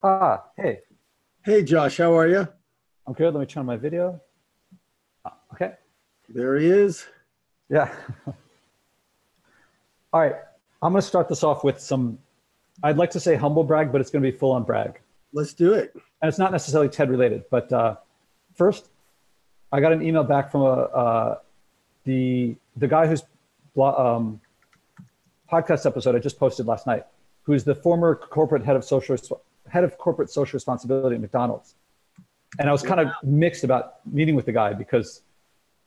Hey, Hey Josh, how are you? I'm good. Let me turn on my video. Okay. There he is. Yeah. All right. I'm going to start this off with I'd like to say humble brag, but it's going to be full on brag. Let's do it. And it's not necessarily TED related, but first, I got an email back from the guy whose podcast episode I just posted last night, who's the former corporate head of corporate social responsibility at McDonald's. And I was kind of mixed about meeting with the guy because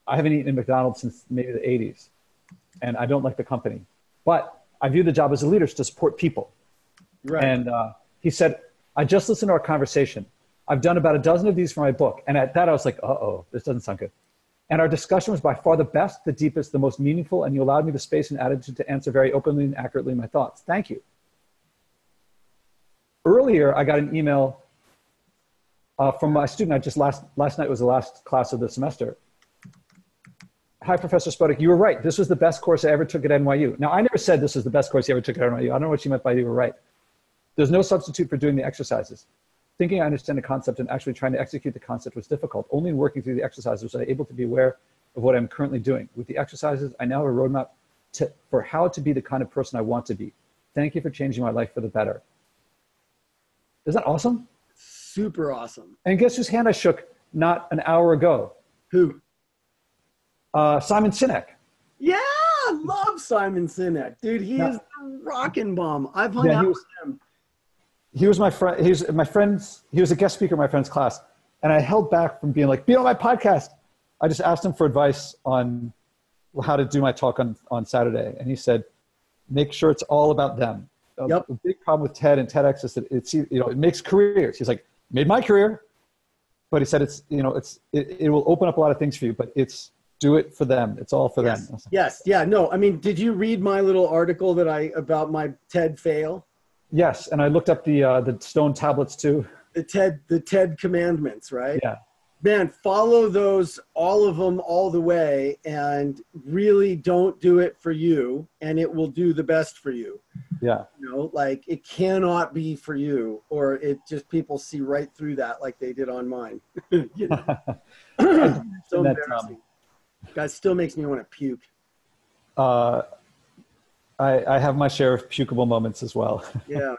I haven't eaten at McDonald's since maybe the 80s, and I don't like the company. But I view the job as a leader to support people. Right. And he said, I just listened to our conversation. I've done about a dozen of these for my book. And at that, I was like, uh-oh, this doesn't sound good. And our discussion was by far the best, the deepest, the most meaningful, and you allowed me the space and attitude to answer very openly and accurately my thoughts. Thank you. Earlier, I got an email from my student. Last night was the last class of the semester. Hi, Professor Spodek, you were right. This was the best course I ever took at NYU. Now, I never said this was the best course you ever took at NYU. I don't know what you meant by you were right. There's no substitute for doing the exercises. Thinking I understand the concept and actually trying to execute the concept was difficult. Only in working through the exercises was I able to be aware of what I'm currently doing. With the exercises, I now have a roadmap for how to be the kind of person I want to be. Thank you for changing my life for the better. Isn't that awesome? Super awesome. And guess whose hand I shook not an hour ago? Who? Simon Sinek. Yeah, I love Simon Sinek. Dude, he is the rockin' bomb. I've hung out with him. He was my friend. He was a guest speaker in my friend's class. And I held back from being like, be on my podcast. I just asked him for advice on how to do my talk on Saturday. And he said, make sure it's all about them. Yep. The big problem with TED and TEDx is that it makes careers. He's like, made my career, but he said it will open up a lot of things for you, but do it for them. It's all for them. Yes. Yeah. No, I mean, did you read my little article about my TED fail? Yes. And I looked up the stone tablets too. The TED commandments, right? Yeah. Man, follow those, all of them, all the way, and really don't do it for you, and it will do the best for you. Yeah. Like it cannot be for you, or it just people see right through that like they did on mine. So embarrassing. Guys, still makes me want to puke. I have my share of pukeable moments as well. Yeah.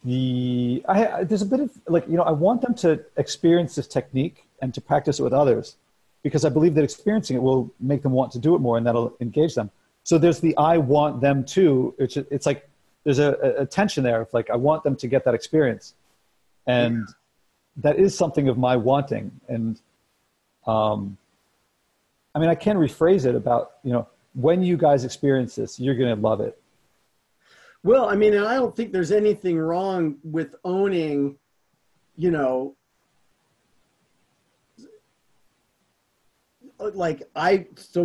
There's a bit of I want them to experience this technique and to practice it with others, because I believe that experiencing it will make them want to do it more, and that'll engage them. So there's the I want them to. It's like there's a tension there of like I want them to get that experience, and that is something of my wanting. And I mean, I can rephrase it about when you guys experience this, you're gonna love it. Well, I mean, and I don't think there's anything wrong with owning, so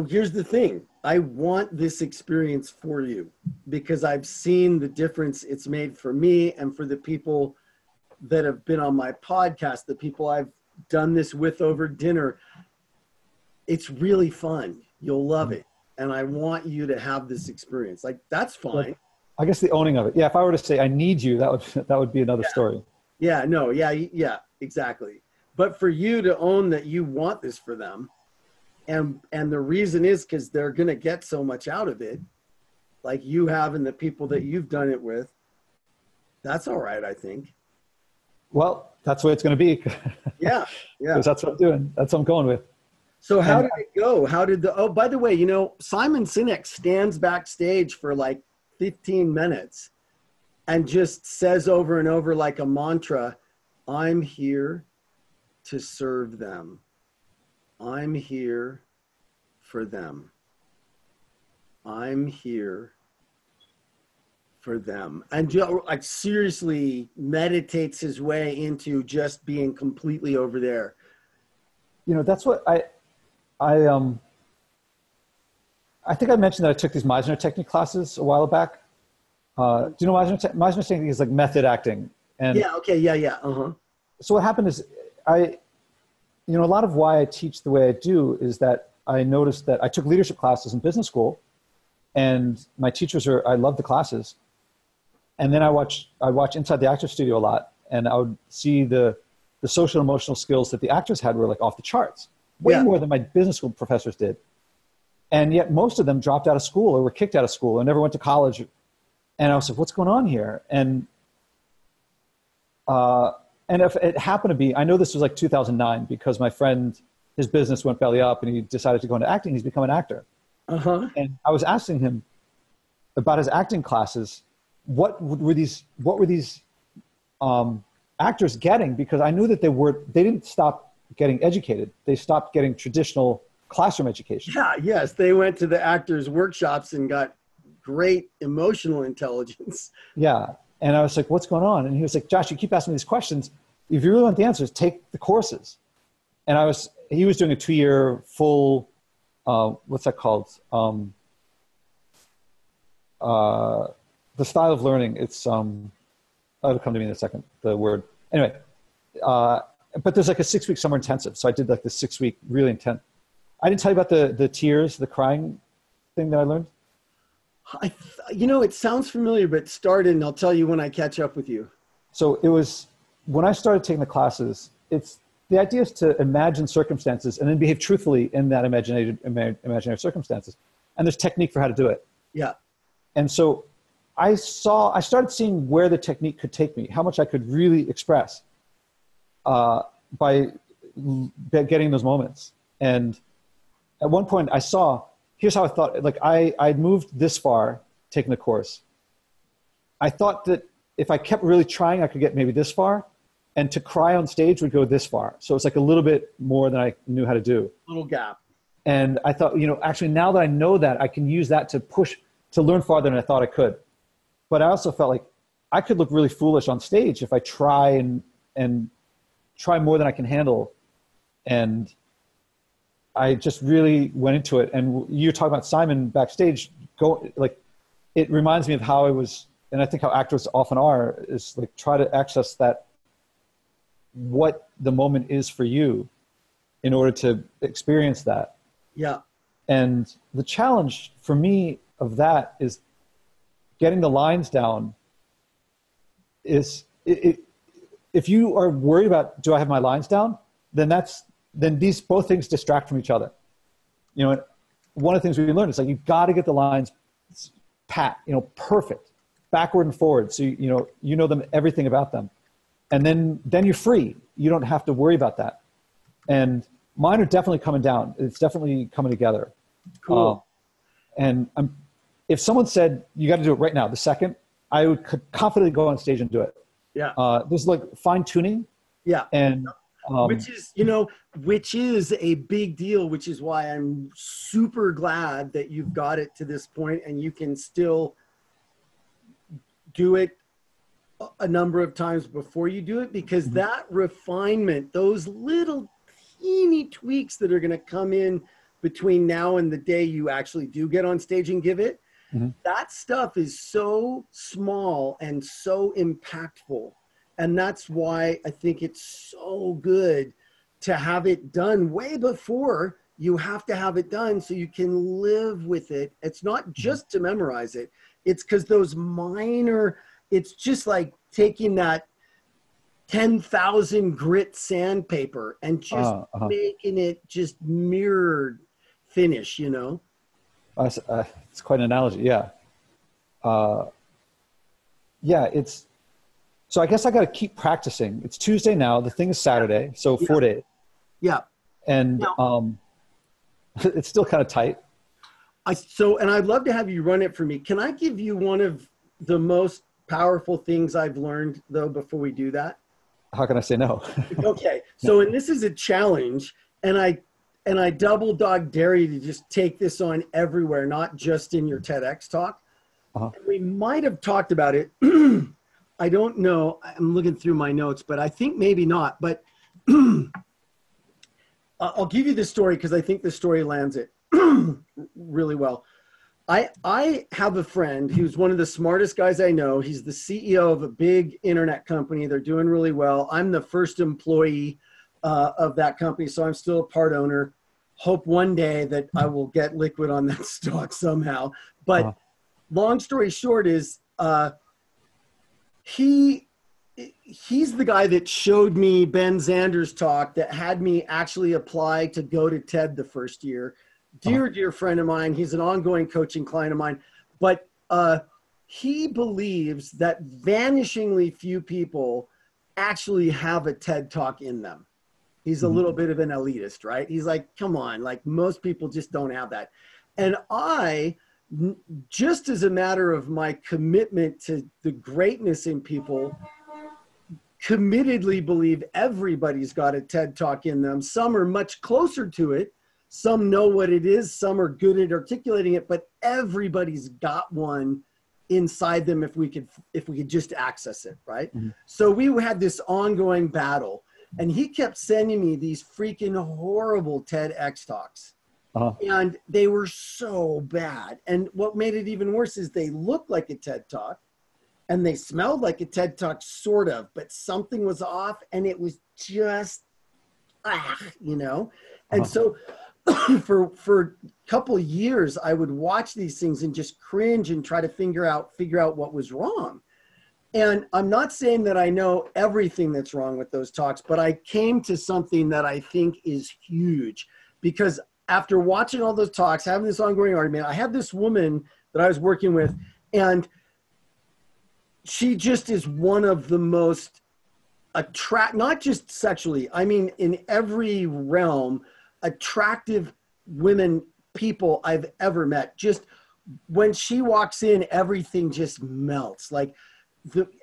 here's the thing. I want this experience for you because I've seen the difference it's made for me and for the people that have been on my podcast, the people I've done this with over dinner. It's really fun. You'll love it. And I want you to have this experience. Like, that's fine. I guess the owning of it. Yeah. If I were to say, I need you, that would be another story. Yeah, no. Yeah, exactly. But for you to own that you want this for them, and the reason is because they're going to get so much out of it, like you have and the people that you've done it with, that's all right, I think. Well, that's the way it's going to be. Yeah. Because that's what I'm doing. That's what I'm going with. So how did it go? By the way, Simon Sinek stands backstage for like 15 minutes and just says over and over like a mantra, I'm here to serve them. I'm here for them. I'm here for them. And like seriously meditates his way into just being completely over there. That's what I think I mentioned that I took these Meisner technique classes a while back. Do you know Meisner technique is like method acting? And yeah. Okay. Yeah. Uh-huh. So what happened is a lot of why I teach the way I do is that I noticed that I took leadership classes in business school, and my teachers I loved the classes. And then I watch Inside the Actor Studio a lot, and I would see the social and emotional skills that the actors had were like off the charts, way more than my business school professors did. And yet most of them dropped out of school or were kicked out of school and never went to college. And I was like, what's going on here? And if it happened to be, I know this was like 2009 because my friend, his business went belly up and he decided to go into acting. He's become an actor. And I was asking him about his acting classes. What were these actors getting? Because I knew that they didn't stop getting educated. They stopped getting traditional classroom education. Yeah, yes. They went to the actors' workshops and got great emotional intelligence. Yeah. And I was like, what's going on? And he was like, Josh, you keep asking me these questions. If you really want the answers, take the courses. And he was doing a 2-year full, what's that called? The style of learning. It's, it'll come to me in a second, the word. Anyway, but there's like a 6-week summer intensive. So I did like the 6-week really intense. I didn't tell you about the tears, the crying thing that I learned. It sounds familiar, but start and I'll tell you when I catch up with you. So it was, when I started taking the classes, the idea is to imagine circumstances and then behave truthfully in that imaginary circumstances. And there's technique for how to do it. Yeah. And so I started seeing where the technique could take me, how much I could really express by getting those moments. And at one point I saw, here's how I thought, like I'd moved this far taking the course. I thought that if I kept really trying, I could get maybe this far, and to cry on stage would go this far. So it's like a little bit more than I knew how to do. Little gap. And I thought, actually now that I know that, I can use that to learn farther than I thought I could. But I also felt like I could look really foolish on stage if I try and try more than I can handle. And I just really went into it. And you're talking about Simon backstage, it reminds me of how I was, and I think how actors often are, is like try to access that, what the moment is for you in order to experience that. Yeah. And the challenge for me of that is getting the lines down is if you are worried about, do I have my lines down? Then these both things distract from each other. And one of the things we learned is like, you've got to get the lines pat, perfect, backward and forward. So, you know them, everything about them. And then you're free. You don't have to worry about that. And mine are definitely coming down. It's definitely coming together. Cool. And if someone said, you got to do it right now, the second, I would confidently go on stage and do it. Yeah. There's like fine tuning. Yeah. And which is a big deal, which is why I'm super glad that you've got it to this point and you can still do it a number of times before you do it, because that refinement, those little teeny tweaks that are going to come in between now and the day you actually do get on stage and give it, that stuff is so small and so impactful. And that's why I think it's so good to have it done way before you have to have it done so you can live with it. It's not just to memorize it. It's because those minor, it's just like taking that 10,000 grit sandpaper and just making it just mirrored finish, It's quite an analogy. Yeah. So I guess I got to keep practicing. It's Tuesday now. The thing is Saturday. So 4 days. Yeah. And it's still kind of tight. And I'd love to have you run it for me. Can I give you one of the most powerful things I've learned though, before we do that? How can I say no? Okay. So, and this is a challenge, and I double dog dare you to just take this on everywhere, not just in your TEDx talk. We might have talked about it. I don't know. I'm looking through my notes, but I think maybe not. But I'll give you this story because I think this story lands it really well. I have a friend who's one of the smartest guys I know. He's the CEO of a big internet company. They're doing really well. I'm the first employee of that company, so I'm still a part owner. Hope one day that I will get liquid on that stock somehow. But long story short is he he's the guy that showed me Ben Zander's talk that had me actually apply to go to TED the first year. Dear friend of mine. He's an ongoing coaching client of mine, but he believes that vanishingly few people actually have a TED talk in them. He's a little bit of an elitist, right? He's like, come on, like most people just don't have that. And I, just as a matter of my commitment to the greatness in people, committedly believe everybody's got a TED talk in them. Some are much closer to it. Some know what it is. Some are good at articulating it, but everybody's got one inside them if we could just access it, right? So we had this ongoing battle, and he kept sending me these freaking horrible TEDx talks. And they were so bad. And what made it even worse is they looked like a TED talk and they smelled like a TED talk, sort of, but something was off, and it was just, you know? And so for a couple of years, I would watch these things and just cringe and try to figure out what was wrong. And I'm not saying that I know everything that's wrong with those talks, but I came to something that I think is huge, because after watching all those talks, having this ongoing argument, I had this woman that I was working with, and she just is one of the most not just sexually, I mean, in every realm, attractive people I've ever met. Just when she walks in, everything just melts. Like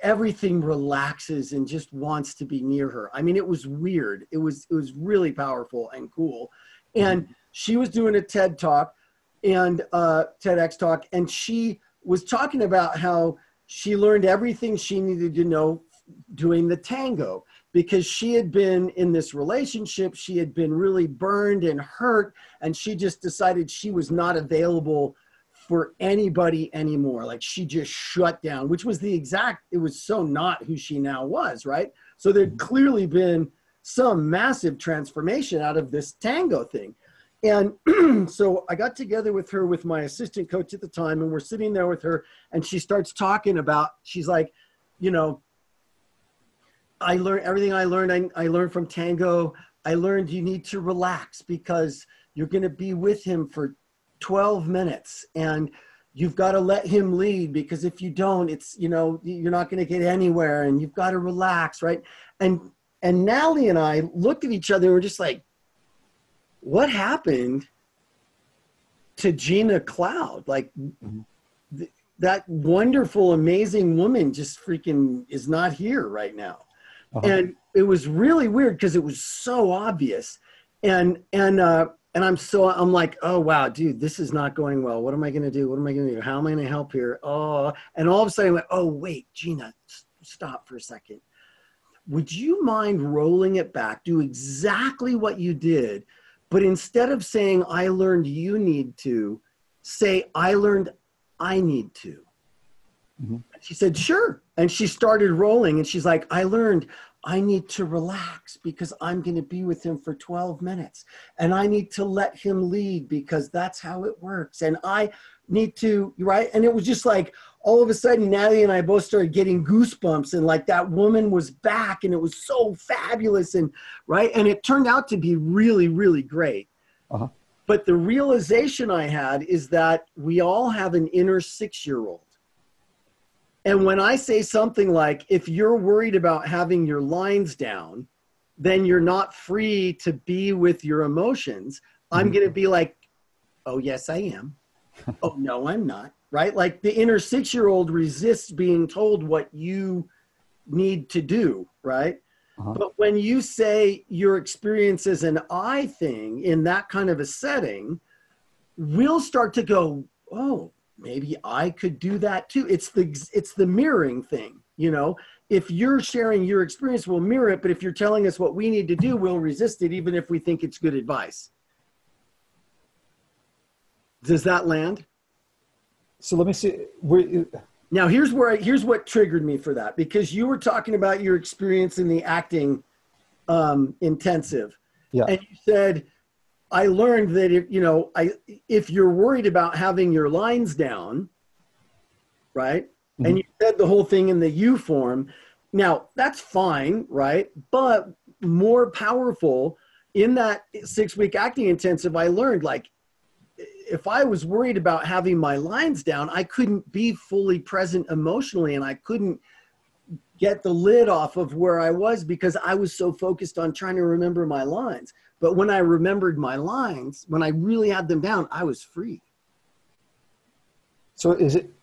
everything relaxes and just wants to be near her. I mean, it was weird. It was really powerful and cool. And she was doing a TED talk and TEDx talk, and she was talking about how she learned everything she needed to know doing the tango, because she had been in this relationship. She had been really burned and hurt, and she just decided she was not available for anybody anymore. Like she just shut down, which was it was so not who she now was, right? So there'd clearly been some massive transformation out of this tango thing. And so I got together with her, with my assistant coach at the time, and we're sitting there with her, and she starts talking about, she's like, you know, I learned everything I learned from tango. I learned you need to relax because you're going to be with him for 12 minutes and you've got to let him lead, because if you don't, it's, you know, you're not going to get anywhere, and you've got to relax. Right. And Natalie and I looked at each other and we're just like, what happened to Gina Cloud? Like that wonderful, amazing woman just freaking is not here right now. And it was really weird because it was so obvious. And I'm like, oh wow, dude, this is not going well. What am I going to do? What am I going to do? How am I going to help here? Oh, and all of a sudden I went, oh wait, Gina, stop for a second. Would you mind rolling it back? Do exactly what you did, but instead of saying, I learned you need to, say, I learned I need to. She said, sure. And she started rolling, and she's like, I learned I need to relax because I'm going to be with him for 12 minutes. And I need to let him lead because that's how it works. And I need to, right? And it was just like, all of a sudden, Natalie and I both started getting goosebumps, and like that woman was back, and it was so fabulous. And right. And it turned out to be really, really great. But the realization I had is that we all have an inner 6-year-old. And when I say something like, if you're worried about having your lines down, then you're not free to be with your emotions, I'm going to be like, oh, yes, I am. Oh, no, I'm not. Right? Like the inner 6-year-old resists being told what you need to do. Right? But when you say your experience is an I thing in that kind of a setting, we'll start to go, oh, maybe I could do that too. It's the mirroring thing. You know, if you're sharing your experience, we'll mirror it. But if you're telling us what we need to do, we'll resist it, even if we think it's good advice. Does that land? So let me see. Now here's what triggered me for that, because you were talking about your experience in the acting intensive. Yeah. And you said, I learned that if you're worried about having your lines down, right? and you said the whole thing in the you form. Now, that's fine, right? But more powerful, in that 6-week acting intensive, I learned, like, if I was worried about having my lines down, I couldn't be fully present emotionally, and I couldn't get the lid off of where I was because I was so focused on trying to remember my lines. But when I remembered my lines, when I really had them down, I was free. So is it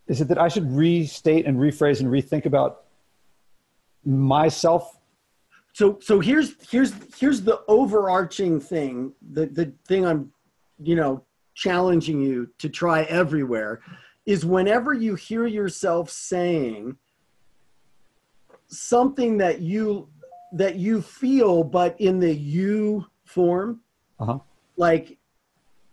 that I should restate and rephrase and rethink about myself? So here's the overarching thing, the thing I'm, challenging you to try everywhere, is whenever you hear yourself saying something that you feel, but in the you form, like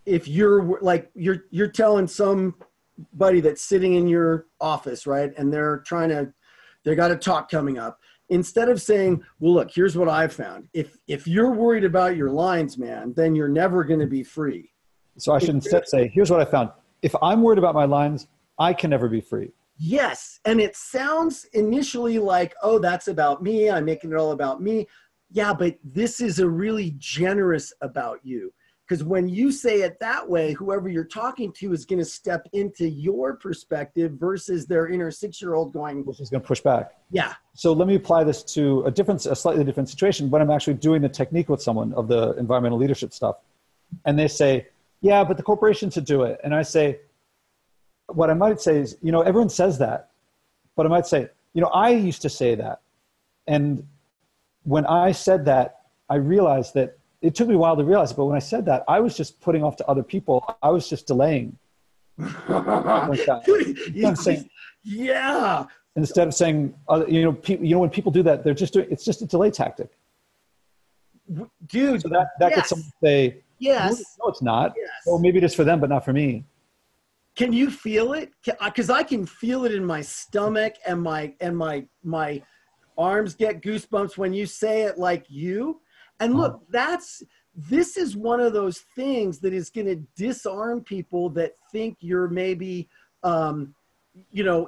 if you're like, you're telling somebody that's sitting in your office, right? And they got a talk coming up. Instead of saying, well, look, here's what I've found. If you're worried about your lines, man, then you're never going to be free. So I should instead say, here's what I found. If I'm worried about my lines, I can never be free. Yes. And it sounds initially like, oh, that's about me. I'm making it all about me. Yeah, but this is a really generous about you. Because when you say it that way, whoever you're talking to is going to step into your perspective versus their inner 6-year-old going, which is going to push back. Yeah. So let me apply this to a slightly different situation when I'm actually doing the technique with someone of the environmental leadership stuff. And they say, yeah, but the corporation should do it. And I say, what I might say is, everyone says that, but I might say, I used to say that. And when I said that, I realized that it took me a while to realize it, but when I said that, I was just putting off to other people. I was just delaying. Like that. Saying, yeah. Instead of saying, when people do that, it's just a delay tactic. Dude. So that gets someone to say, yes. No, it's not. Yes. Well, maybe it is for them, but not for me. Can you feel it? Because I can feel it in my stomach, and my arms get goosebumps when you say it like you. And look, this is one of those things that is going to disarm people that think you're maybe,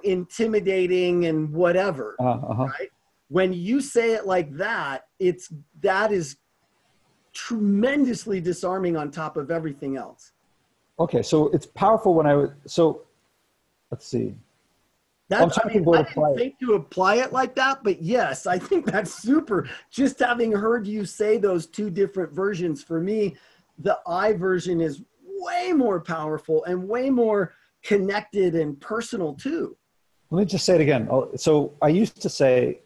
intimidating and whatever. Right? When you say it like that, that is tremendously disarming on top of everything else. Okay, so it's powerful so let's see. I didn't think to apply it like that, but yes, I think that's super. Just having heard you say those two different versions, for me, the I version is way more powerful and way more connected and personal too. Let me just say it again. So I used to say,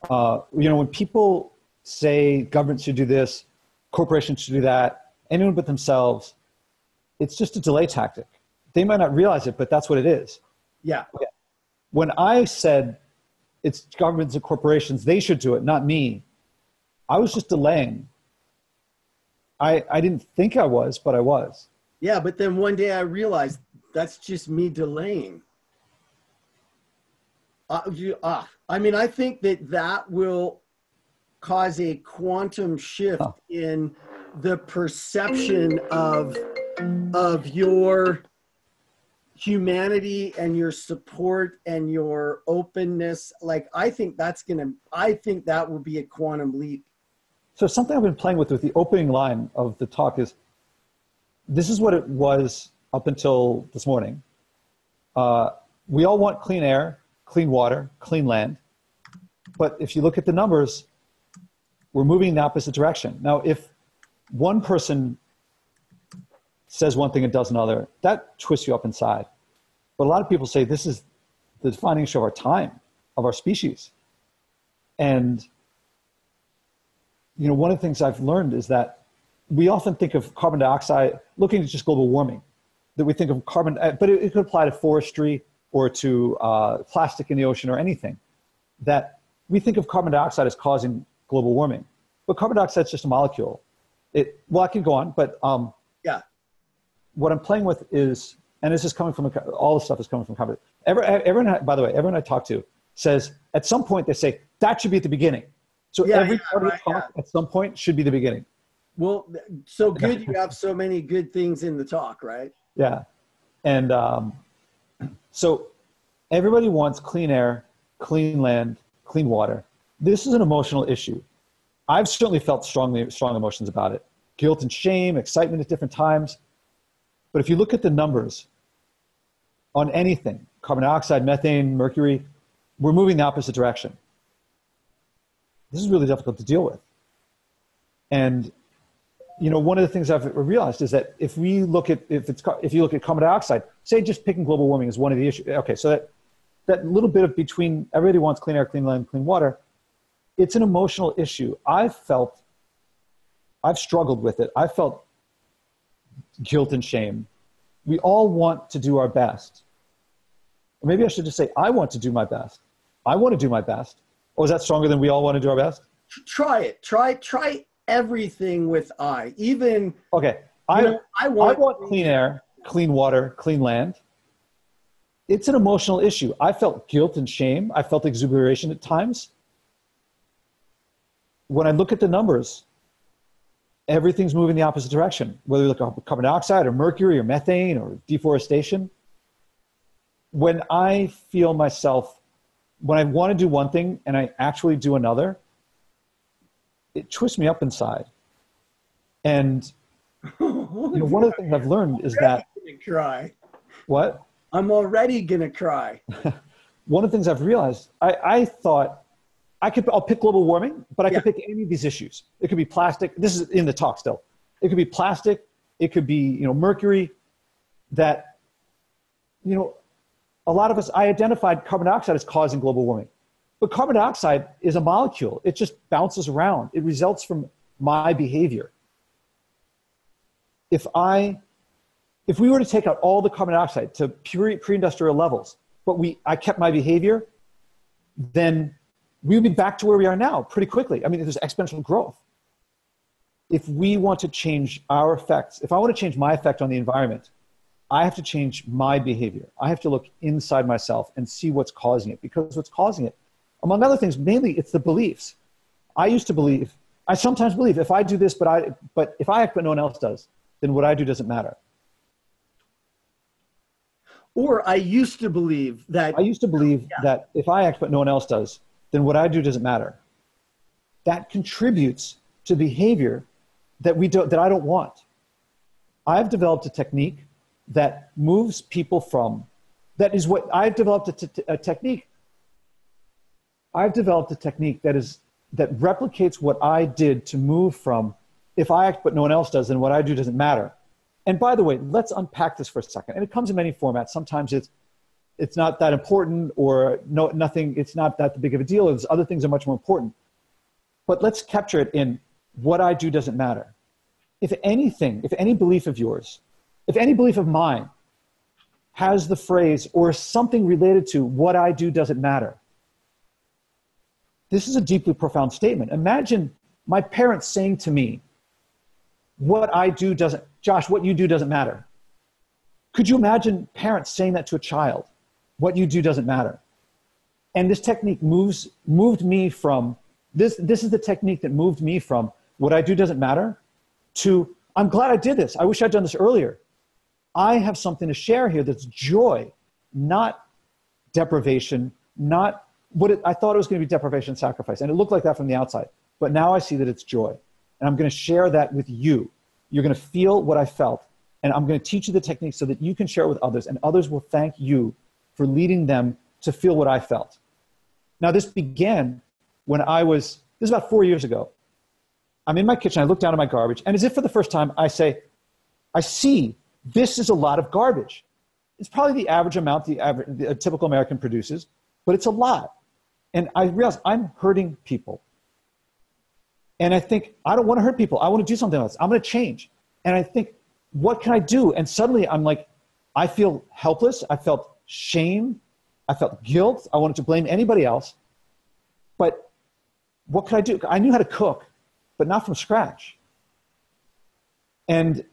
when people say government should do this, corporations should do that, anyone but themselves, it's just a delay tactic. They might not realize it, but that's what it is. Yeah. Okay. When I said it's governments and corporations, they should do it, not me, I was just delaying. I didn't think I was, but I was. Yeah, but then one day I realized that's just me delaying. I think that will cause a quantum shift in the perception of your humanity and your support and your openness. Like, I think that will be a quantum leap. So something I've been playing with the opening line of the talk is, this is what it was up until this morning. We all want clean air, clean water, clean land. But if you look at the numbers, we're moving in the opposite direction. Now, if one person says one thing and does another, that twists you up inside. But a lot of people say this is the defining issue of our time, of our species. And one of the things I've learned is that we often think of carbon dioxide, looking at just global warming, that we think of carbon, but it could apply to forestry or to plastic in the ocean or anything, that we think of carbon dioxide as causing global warming. But carbon dioxide is just a molecule. I can go on, but yeah. What I'm playing with is, and this is coming from, all the stuff is coming from carbon. Everyone, by the way, everyone I talk to says, at some point they say, that should be at the beginning. So every part of the talk at some point should be the beginning. Well, so good you have so many good things in the talk, right? Yeah. And Everybody wants clean air, clean land, clean water. This is an emotional issue. I've certainly felt strong emotions about it. Guilt and shame, excitement at different times. But if you look at the numbers on anything, carbon dioxide, methane, mercury, we're moving the opposite direction. This is really difficult to deal with. And you know, one of the things I've realized is that if you look at carbon dioxide, say just picking global warming as one of the issues. Okay, so that little bit of between everybody wants clean air, clean land, clean water. It's an emotional issue. I've struggled with it. I felt guilt and shame. We all want to do our best. Or maybe I should just say, I want to do my best. I want to do my best. Oh, is that stronger than we all want to do our best? Try it. Try everything with I. Even okay. I want clean air, clean water, clean land. It's an emotional issue. I felt guilt and shame. I felt exuberation at times. When I look at the numbers, everything's moving the opposite direction, whether you look at carbon dioxide or mercury or methane or deforestation. When I feel myself, when I want to do one thing and I actually do another, it twists me up inside. And one of the things I've learned is that cry. What? I'm already gonna cry. One of the things I've realized, I thought I'll pick global warming, but I could pick any of these issues. It could be plastic. This is in the talk still. It could be plastic. It could be, mercury. That, a lot of us, I identified carbon dioxide as causing global warming. But carbon dioxide is a molecule. It just bounces around. It results from my behavior. If we were to take out all the carbon dioxide to pre-industrial levels, but I kept my behavior, then we would be back to where we are now pretty quickly. I mean, there's exponential growth. If we want to change our effects, if I want to change my effect on the environment, I have to change my behavior. I have to look inside myself and see what's causing it, because what's causing it, among other things, mainly it's the beliefs. I sometimes believe if I do this, but if I act but no one else does, then what I do doesn't matter. Or I used to believe that that if I act but no one else does, then what I do doesn't matter. That contributes to behavior that I don't want. I've developed a technique that moves people from, I've developed a technique that replicates what I did to move from, if I act but no one else does, then what I do doesn't matter. And by the way, let's unpack this for a second. And it comes in many formats. Sometimes it's not that important, or nothing, it's not that big of a deal. There's other things that are much more important. But let's capture it in what I do doesn't matter. If any belief of yours, if any belief of mine has the phrase or something related to what I do doesn't matter, this is a deeply profound statement. Imagine my parents saying to me, Josh, what you do doesn't matter. Could you imagine parents saying that to a child? What you do doesn't matter. And this technique moved me from, this is the technique that moved me from what I do doesn't matter to, I'm glad I did this. I wish I'd done this earlier. I have something to share here that's joy, not deprivation, not I thought it was going to be deprivation and sacrifice. And it looked like that from the outside. But now I see that it's joy. And I'm going to share that with you. You're going to feel what I felt. And I'm going to teach you the technique so that you can share it with others. And others will thank you for leading them to feel what I felt. Now, this began when this is about 4 years ago. I'm in my kitchen. I look down at my garbage. And as if for the first time, I see this is a lot of garbage. It's probably the average amount a typical American produces, but it's a lot. And I realize I'm hurting people. And I think, I don't want to hurt people. I want to do something else. I'm going to change. And I think, what can I do? And suddenly I'm like, I feel helpless. I felt shame. I felt guilt. I wanted to blame anybody else. But what could I do? I knew how to cook, but not from scratch. And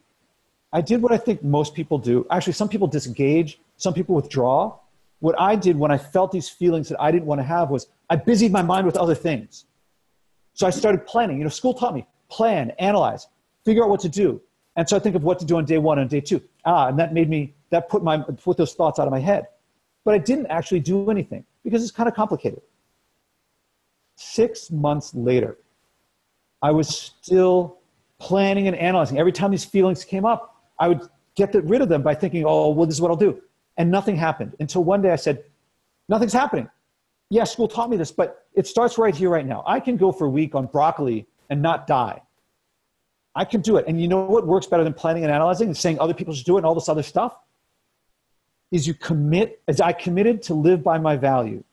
I did what I think most people do. Actually, some people disengage. Some people withdraw. What I did when I felt these feelings that I didn't want to have was I busied my mind with other things. So I started planning. School taught me, plan, analyze, figure out what to do. And so I think of what to do on day one and day two. And that put those thoughts out of my head. but I didn't actually do anything because it's kind of complicated. 6 months later, I was still planning and analyzing. Every time these feelings came up, I would get rid of them by thinking, oh, well, this is what I'll do. And nothing happened until one day I said, nothing's happening. Yeah, school taught me this, but it starts right here, right now. I can go for a week on broccoli and not die. I can do it. And you know what works better than planning and analyzing and saying other people should do it and all this other stuff? Is you commit, as I committed to live by my value.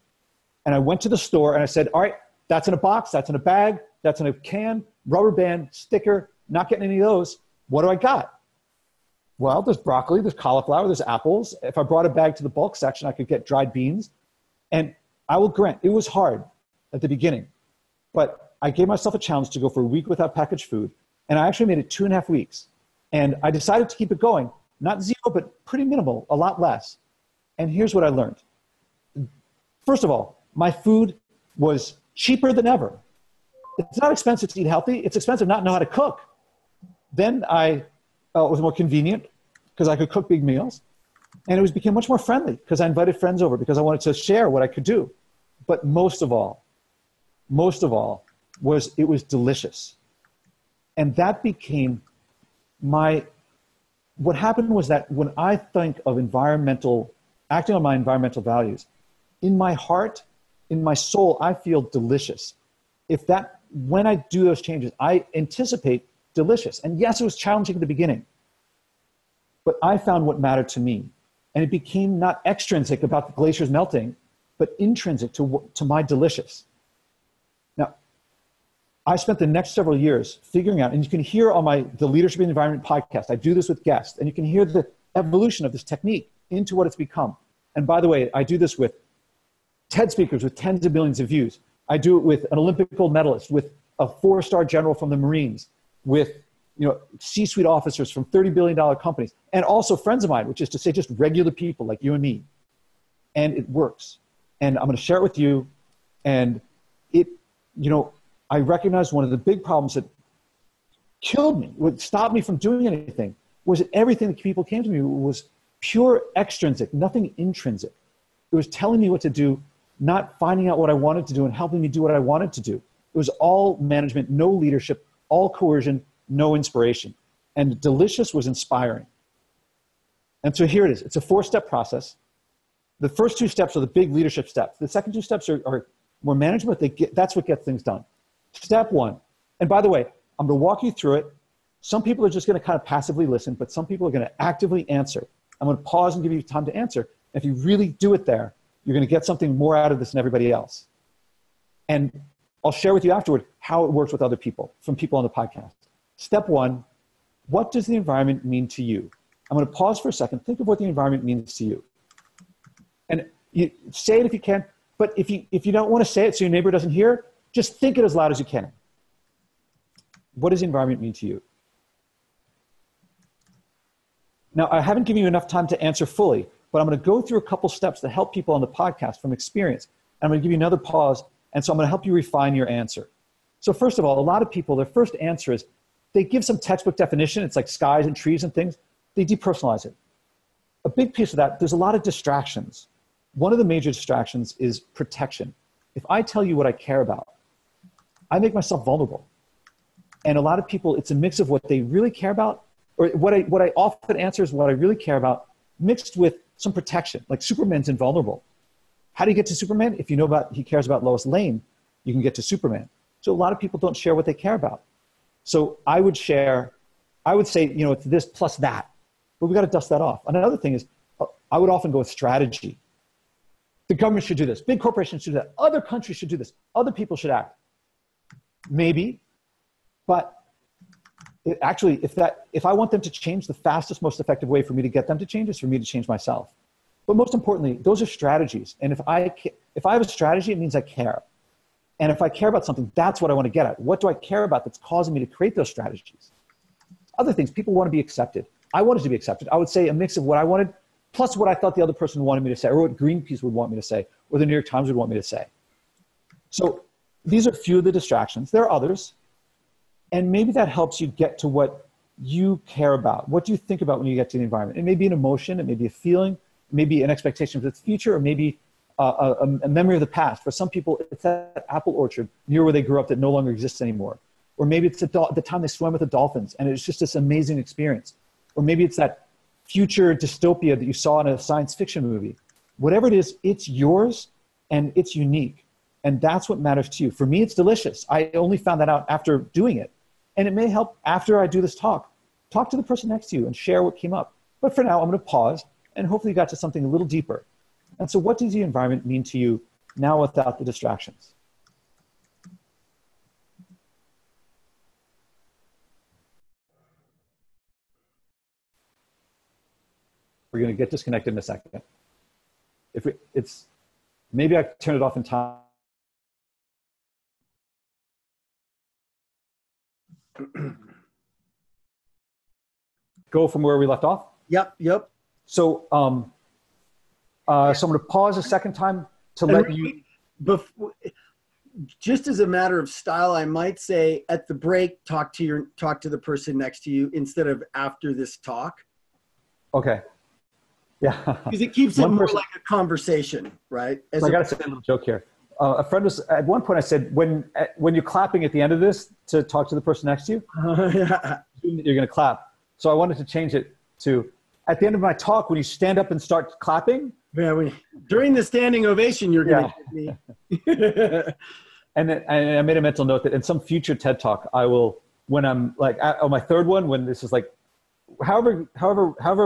And I went to the store and I said, all right, that's in a box, that's in a bag, that's in a can, rubber band, sticker, not getting any of those. What do I got? Well, there's broccoli, there's cauliflower, there's apples. If I brought a bag to the bulk section, I could get dried beans. And I will grant, it was hard at the beginning, but I gave myself a challenge to go for a week without packaged food. And I actually made it 2.5 weeks. And I decided to keep it going, not zero, but pretty minimal, a lot less. And here's what I learned. First of all, my food was cheaper than ever. It's not expensive to eat healthy. It's expensive not to know how to cook. Then it was more convenient because I could cook big meals. And it became much more friendly because I invited friends over because I wanted to share what I could do. But most of all, it was delicious. And that became what happened was that when I think of acting on my environmental values, in my heart, in my soul, I feel delicious. When I do those changes, I anticipate delicious. And yes, it was challenging at the beginning, but I found what mattered to me. And it became not extrinsic about the glaciers melting, but intrinsic to my delicious. Now, I spent the next several years figuring out, and you can hear on the Leadership in the Environment podcast, I do this with guests, and you can hear the evolution of this technique into what it's become. And by the way, I do this with TED speakers with tens of millions of views. I do it with an Olympic gold medalist, with a 4-star general from the Marines, with C-suite officers from $30 billion companies, and also friends of mine, which is to say just regular people like you and me. And it works. And I'm going to share it with you. And I recognized one of the big problems that killed me, what stopped me from doing anything, was that everything that people came to me was pure extrinsic, nothing intrinsic. It was telling me what to do, not finding out what I wanted to do and helping me do what I wanted to do. It was all management, no leadership, all coercion, no inspiration. And delicious was inspiring. And so here it is. It's a 4-step process. The first 2 steps are the big leadership steps. The second 2 steps are more management. That's what gets things done. Step 1. And by the way, I'm going to walk you through it. Some people are just going to kind of passively listen, but some people are going to actively answer. I'm going to pause and give you time to answer. If you really do it there, you're going to get something more out of this than everybody else. And I'll share with you afterward how it works with other people, from people on the podcast. Step 1, what does the environment mean to you? I'm going to pause for a second. Think of what the environment means to you. And you say it if you can, but if you don't want to say it so your neighbor doesn't hear, just think it as loud as you can. What does the environment mean to you? Now, I haven't given you enough time to answer fully, but I'm going to go through a couple steps to help people on the podcast from experience. And I'm going to give you another pause, and so I'm going to help you refine your answer. So first of all, a lot of people, their first answer is they give some textbook definition. It's like skies and trees and things. They depersonalize it. A big piece of that, there's a lot of distractions. One of the major distractions is protection. If I tell you what I care about, I make myself vulnerable. And a lot of people, it's a mix of what they really care about, or what I often answer is what I really care about, mixed with some protection, like Superman's invulnerable. How do you get to Superman? If you know he cares about Lois Lane, you can get to Superman. So a lot of people don't share what they care about. So I would say, it's this plus that, but we got to dust that off. Another thing is, I would often go with strategy. The government should do this. Big corporations should do that. Other countries should do this. Other people should act. Maybe, but actually, if I want them to change, the fastest, most effective way for me to get them to change is for me to change myself. But most importantly, those are strategies. And if I have a strategy, it means I care. And if I care about something, that's what I want to get at. What do I care about that's causing me to create those strategies? Other things, people want to be accepted. I wanted to be accepted. I would say a mix of what I wanted plus what I thought the other person wanted me to say, or what Greenpeace would want me to say, or the New York Times would want me to say. So these are a few of the distractions. There are others. And maybe that helps you get to what you care about. What do you think about when you get to the environment? It may be an emotion. It may be a feeling. maybe an expectation for the future, or maybe a memory of the past. For some people, it's that apple orchard near where they grew up that no longer exists anymore. Or maybe it's the time they swam with the dolphins, and it's just this amazing experience. Or maybe it's that future dystopia that you saw in a science fiction movie. Whatever it is, it's yours, and it's unique. And that's what matters to you. For me, it's delicious. I only found that out after doing it. And it may help after I do this talk. Talk to the person next to you and share what came up. But for now, I'm going to pause, and hopefully you got to something a little deeper. And so what does the environment mean to you now without the distractions? We're going to get disconnected in a second. Maybe I turn it off in time. Go from where we left off? Yep. So, so I'm going to pause a second time to let you... Just as a matter of style, I might say at the break, talk to the person next to you instead of after this talk. Okay. Yeah. Because it keeps it more like a conversation, right? I got to say a little joke here. A friend was, at one point I said, when you're clapping at the end of this to talk to the person next to you, Yeah. you're going to clap. So I wanted to change it to, at the end of my talk, when you stand up and start clapping. Yeah, during the standing ovation, you're going to give me. And I made a mental note that in some future TED Talk, I will, when I'm like, on my third one, when this is like, however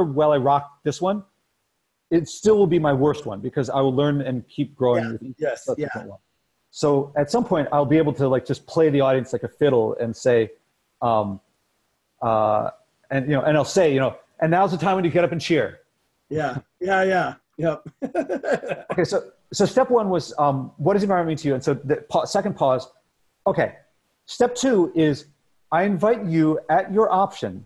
well I rock this one, it still will be my worst one because I will learn and keep growing. With each subsequent one. So at some point, I'll be able to like just play the audience like a fiddle and say, and I'll say, and now's the time when you get up and cheer. Yeah. Yep. Okay, so step one was, what does the environment mean to you? And so the second pause. Okay, step two is I invite you at your option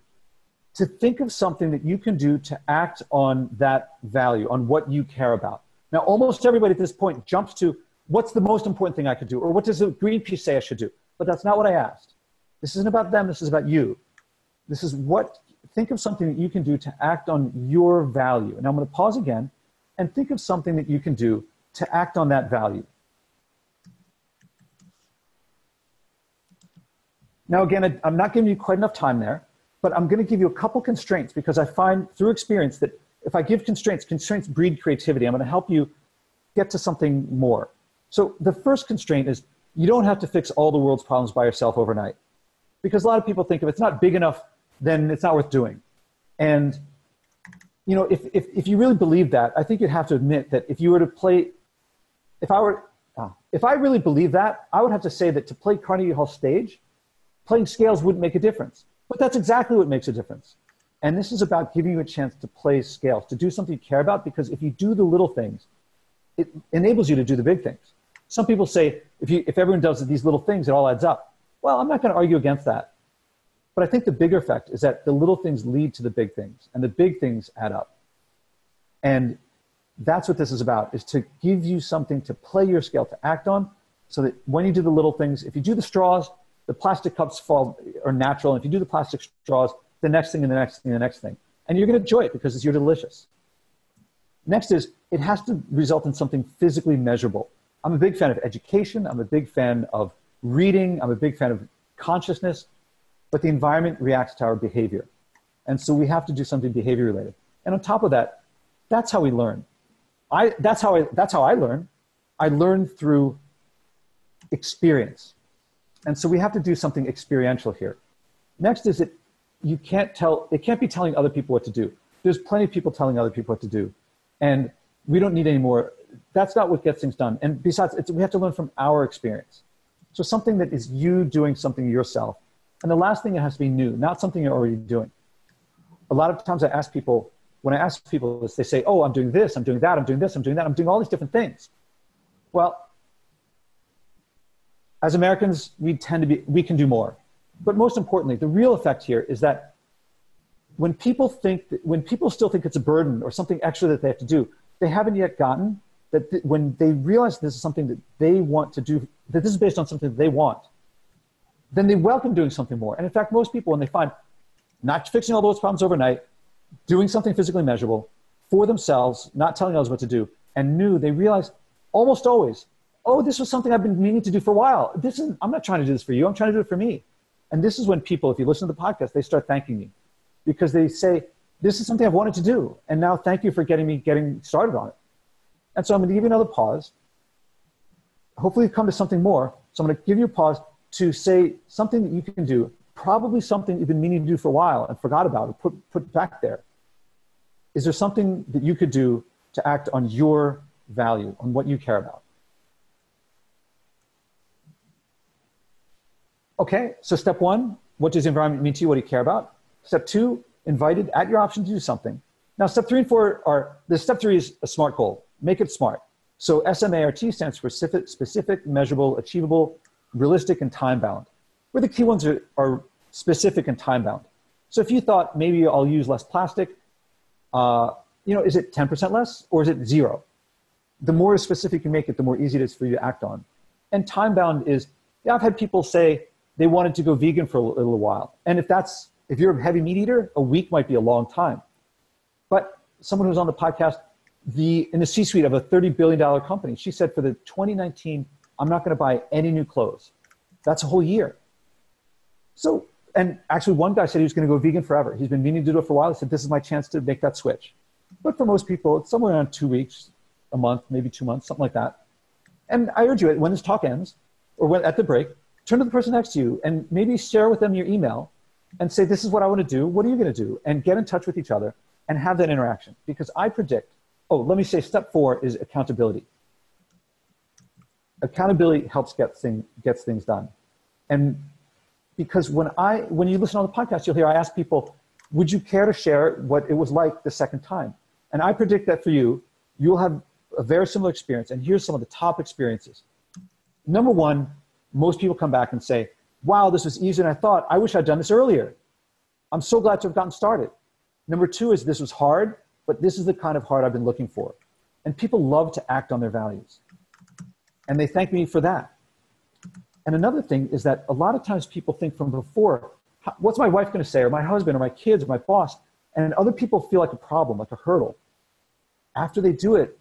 to think of something that you can do to act on that value, on what you care about. Now, almost everybody at this point jumps to, what's the most important thing I could do? Or what does the Greenpeace say I should do? But that's not what I asked. This isn't about them, this is about you. This is think of something that you can do to act on your value. Now I'm gonna pause again and think of something that you can do to act on that value. Now again, I'm not giving you quite enough time there, but I'm going to give you a couple constraints because I find through experience that if I give constraints breed creativity. I'm going to help you get to something more. So the first constraint is you don't have to fix all the world's problems by yourself overnight, because a lot of people think if it's not big enough, then it's not worth doing. And if you really believe that, I think you'd have to admit that if you were to play, if I really believe that, I would have to say that to play Carnegie Hall stage, playing scales wouldn't make a difference. But that's exactly what makes a difference. And this is about giving you a chance to play scales, to do something you care about, because if you do the little things, it enables you to do the big things. Some people say, if everyone does these little things, it all adds up. Well, I'm not going to argue against that. But I think the bigger effect is that the little things lead to the big things, and the big things add up. And that's what this is about, is to give you something to play your scale, to act on, so that when you do the little things, if you do the straws, the plastic cups are natural. And if you do the plastic straws, the next thing and the next thing and the next thing. And you're going to enjoy it because you're delicious. Next is, it has to result in something physically measurable. I'm a big fan of education. I'm a big fan of reading. I'm a big fan of consciousness. But the environment reacts to our behavior. And so we have to do something behavior related. And on top of that, that's how we learn. That's how I learn. I learn through experience. And so we have to do something experiential here. Next is that it can't be telling other people what to do. There's plenty of people telling other people what to do. And we don't need any more. That's not what gets things done. And besides, we have to learn from our experience. So something that is you doing something yourself. And the last thing, it has to be new, not something you're already doing. A lot of times when I ask people this, they say, oh, I'm doing this, I'm doing that, I'm doing this, I'm doing that, I'm doing all these different things. Well, as Americans, we can do more. But most importantly, the real effect here is that when people still think it's a burden or something extra that they have to do, they haven't yet gotten that when they realize this is something that they want to do, that this is based on something that they want, then they welcome doing something more. And in fact, most people, when they find not fixing all those problems overnight, doing something physically measurable, for themselves, not telling others what to do, and they realized almost always, oh, this was something I've been meaning to do for a while. I'm not trying to do this for you. I'm trying to do it for me. And this is when people, if you listen to the podcast, they start thanking me because they say, this is something I've wanted to do. And now thank you for getting started on it. And so I'm going to give you another pause. Hopefully you've come to something more. So I'm going to give you a pause to say something that you can do, probably something you've been meaning to do for a while and forgot about or put back there. Is there something that you could do to act on your value, on what you care about? Okay, so step one, what does the environment mean to you? What do you care about? Step two, invited at your option to do something. Now, step 3 and 4 step 3 is a SMART goal. Make it SMART. So SMART stands for specific, measurable, achievable, realistic, and time-bound. Where the key ones are specific and time-bound. So if you thought maybe I'll use less plastic, is it 10% less or is it 0? The more specific you make it, the more easy it is for you to act on. And time-bound is, I've had people say they wanted to go vegan for a little while. And if you're a heavy meat eater, a week might be a long time. But someone who's on the podcast, in the C-suite of a $30 billion company, she said for the 2019, I'm not going to buy any new clothes. That's a whole year. So, and actually one guy said he was going to go vegan forever. He's been meaning to do it for a while. He said, this is my chance to make that switch. But for most people, it's somewhere around 2 weeks, a month, maybe 2 months, something like that. And I urge you, when this talk ends, or at the break, turn to the person next to you and maybe share with them your email and say, this is what I want to do. What are you going to do? And get in touch with each other and have that interaction. Because I predict, let me say step 4 is accountability. Accountability helps gets things done. And because when you listen on the podcast, you'll hear I ask people, would you care to share what it was like the second time? And I predict that for you, you'll have a very similar experience. And here's some of the top experiences. Number 1, most people come back and say, wow, this was easier than I thought. I wish I'd done this earlier. I'm so glad to have gotten started. Number 2 is this was hard, but this is the kind of hard I've been looking for. And people love to act on their values. And they thank me for that. And another thing is that a lot of times people think from before, what's my wife going to say, or my husband, or my kids, or my boss? And other people feel like a problem, like a hurdle. After they do it,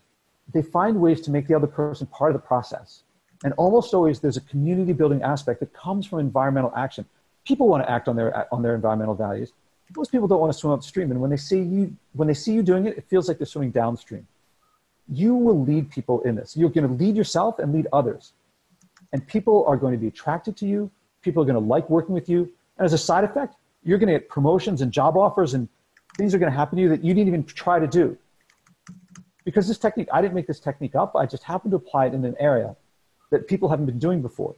they find ways to make the other person part of the process. And almost always there's a community building aspect that comes from environmental action. People want to act on their environmental values. Most people don't want to swim upstream. And when they see you doing it, it feels like they're swimming downstream. You will lead people in this. You're going to lead yourself and lead others. And people are going to be attracted to you. People are going to like working with you. And as a side effect, you're going to get promotions and job offers and things are going to happen to you that you didn't even try to do. Because this technique, I didn't make this technique up. I just happened to apply it in an area that people haven't been doing before.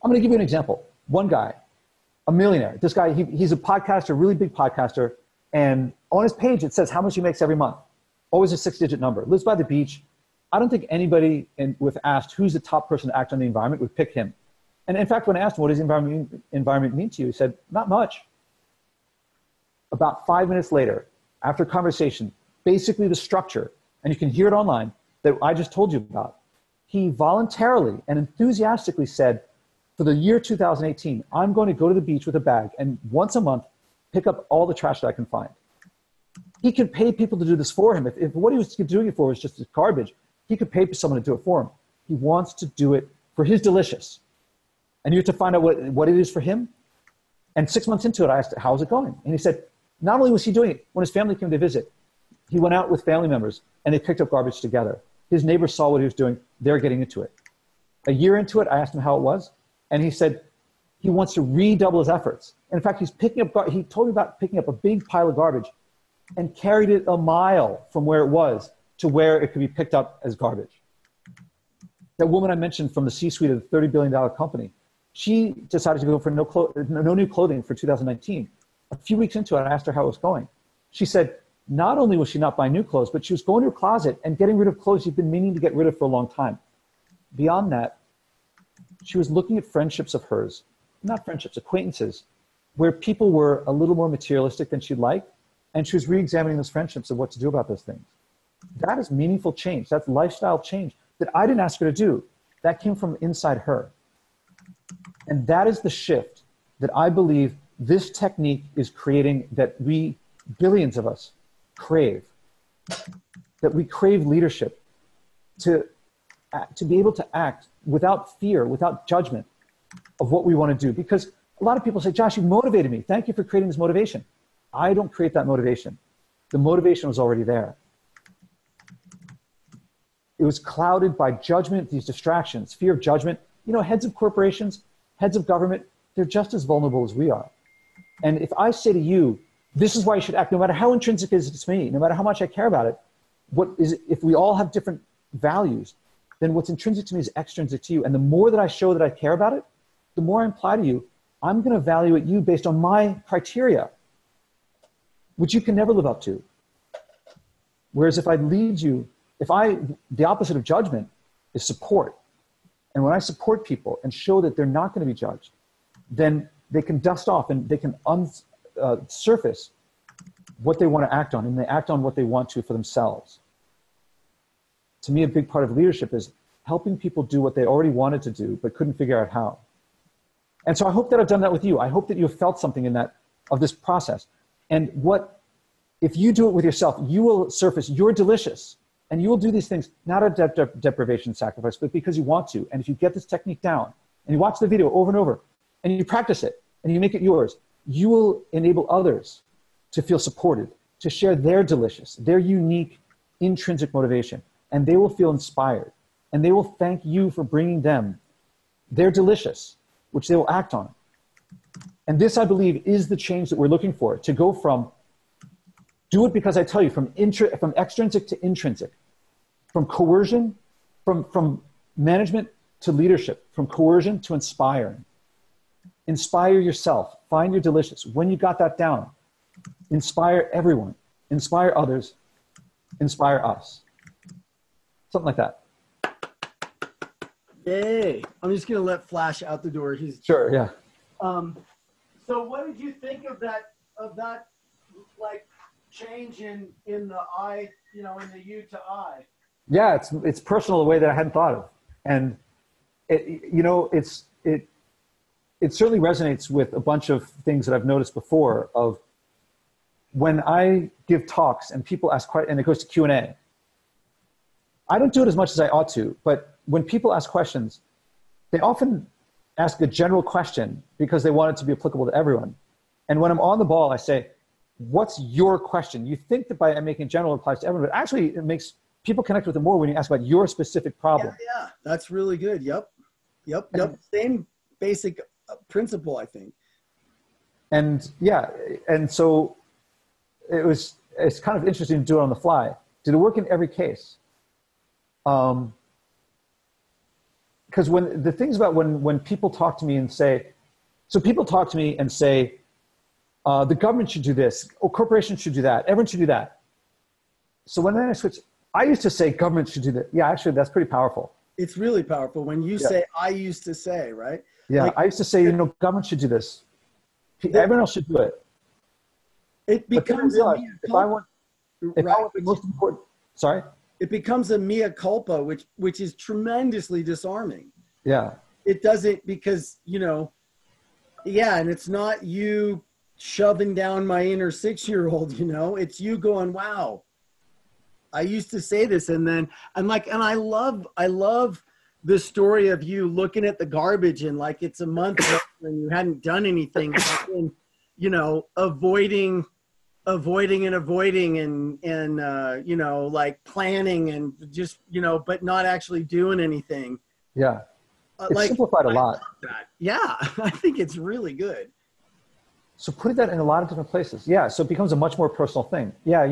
I'm going to give you an example. One guy, a millionaire. This guy, he's a podcaster, really big podcaster. And on his page, it says how much he makes every month. Always a 6-digit number. Lives by the beach. I don't think anybody, if asked who's the top person to act on the environment, would pick him. And in fact, when I asked him, what does environment mean to you? He said, not much. About 5 minutes later, after conversation, basically the structure, and you can hear it online, that I just told you about, he voluntarily and enthusiastically said, for the year 2018, I'm going to go to the beach with a bag and once a month, pick up all the trash that I can find. He could pay people to do this for him. If what he was doing it for was just garbage, he could pay someone to do it for him. He wants to do it for his delicious. And you have to find out what it is for him. And 6 months into it, I asked, how's it going? And he said, not only was he doing it, when his family came to visit, he went out with family members and they picked up garbage together. His neighbors saw what he was doing. They're getting into it. A year into it, I asked him how it was. And he said he wants to redouble his efforts. And in fact, he told me about picking up a big pile of garbage and carried it a mile from where it was to where it could be picked up as garbage. That woman I mentioned from the C-suite of the $30 billion company, she decided to go for no new clothing for 2019. A few weeks into it, I asked her how it was going. She said, not only was she not buying new clothes, but she was going to her closet and getting rid of clothes she'd been meaning to get rid of for a long time. Beyond that, she was looking at friendships of hers, not friendships, acquaintances, where people were a little more materialistic than she'd like, and she was re-examining those friendships of what to do about those things. That is meaningful change. That's lifestyle change that I didn't ask her to do. That came from inside her. And that is the shift that I believe this technique is creating, that we, billions of us, crave, that we crave leadership to be able to act without fear, without judgment of what we want to do. Because a lot of people say, Josh, you motivated me. Thank you for creating this motivation. I don't create that motivation. The motivation was already there. It was clouded by judgment, these distractions, fear of judgment. You know, heads of corporations, heads of government, they're just as vulnerable as we are. And if I say to you, this is why you should act, no matter how intrinsic it is to me, no matter how much I care about it, if we all have different values, then what's intrinsic to me is extrinsic to you. And the more that I show that I care about it, the more I imply to you, I'm going to evaluate you based on my criteria, which you can never live up to. Whereas if I lead you, the opposite of judgment is support. And when I support people and show that they're not going to be judged, then they can dust off and they can surface what they want to act on, and they act on what they want to for themselves. To me, a big part of leadership is helping people do what they already wanted to do, but couldn't figure out how. And so I hope that I've done that with you. I hope that you have felt something in that, of this process. And if you do it with yourself, you will surface, you're delicious. And you will do these things, not out of deprivation, sacrifice, but because you want to. And if you get this technique down, and you watch the video over and over, and you practice it, and you make it yours, you will enable others to feel supported, to share their delicious, their unique, intrinsic motivation. And they will feel inspired. And they will thank you for bringing them their delicious, which they will act on. And this, I believe, is the change that we're looking for, to go from do it because I tell you, from extrinsic to intrinsic, from coercion, from management to leadership, from coercion to inspiring. Inspire yourself, find your delicious. When you got that down, inspire everyone, inspire others, inspire us. Something like that. Yay. I'm just going to let Flash out the door. Sure, yeah. So what did you think of that like, change in the I, you know, in the you to I? Yeah, it's personal, the way that I hadn't thought of. And it certainly resonates with a bunch of things that I've noticed before, of when I give talks and people ask questions, and it goes to Q&A. I don't do it as much as I ought to, but when people ask questions, they often ask a general question because they want it to be applicable to everyone. And when I'm on the ball, I say, what's your question? You think that by making general applies to everyone, but actually it makes people connect with it more when you ask about your specific problem. Yeah, that's really good. Yep. Same basic principle, I think. And yeah, and so it's kind of interesting to do it on the fly. Did it work in every case? Because when the things about when people talk to me and say, the government should do this, or corporations should do that, everyone should do that. So when I switch, I used to say government should do that. Yeah, actually, that's pretty powerful. It's really powerful when you say, I used to say, right? Yeah, like, I used to say, government should do this. Everyone else should do it. It becomes if I want the most important, sorry? It becomes a mea culpa, which is tremendously disarming. Yeah. It doesn't, because, and it's not you shoving down my inner 6-year-old, it's you going, wow, I used to say this. And I love the story of you looking at the garbage and like it's a month and you hadn't done anything, and, avoiding and like planning and just, but not actually doing anything. Yeah. It's simplified a lot. Yeah. I think it's really good. So putting that in a lot of different places. Yeah. So it becomes a much more personal thing. Yeah.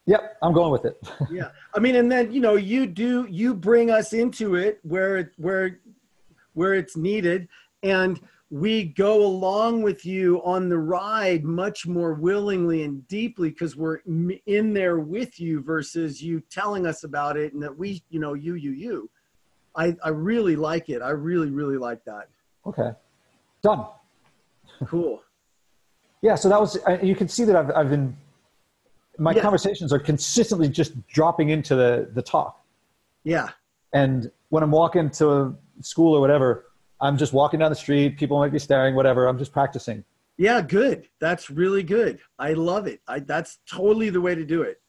Yep, I'm going with it. Yeah. I mean, and then, you bring us into it where it's needed, and we go along with you on the ride much more willingly and deeply because we're in there with you versus you telling us about it and that we, you. I really like it. I really, really like that. Okay. Done. Cool. Yeah. So that was, you can see that I've been, my conversations are consistently just dropping into the talk. Yeah. And when I'm walking to school or whatever, I'm just walking down the street. People might be staring, whatever. I'm just practicing. Yeah, good. That's really good. I love it. That's totally the way to do it.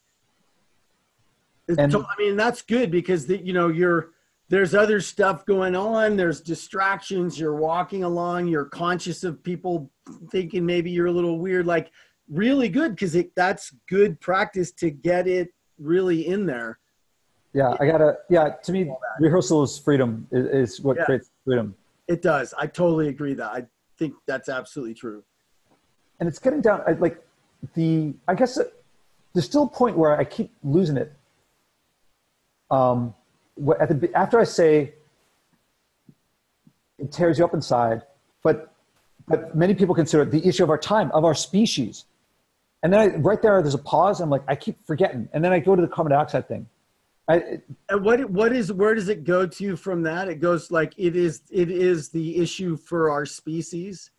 And I mean, that's good because there's other stuff going on. There's distractions. You're walking along. You're conscious of people thinking maybe you're a little weird. Like, really good, because that's good practice to get it really in there. yeah, to me, rehearsal is freedom, is what creates freedom. It does. I totally agree that. I think that's absolutely true. And it's getting down, I guess there's still a point where I keep losing it. After I say it tears you up inside, but many people consider it the issue of our time, of our species. And then right there's a pause. I'm like, I keep forgetting. And then I go to the carbon dioxide thing. And where does it go to from that? It goes like, it is the issue for our species.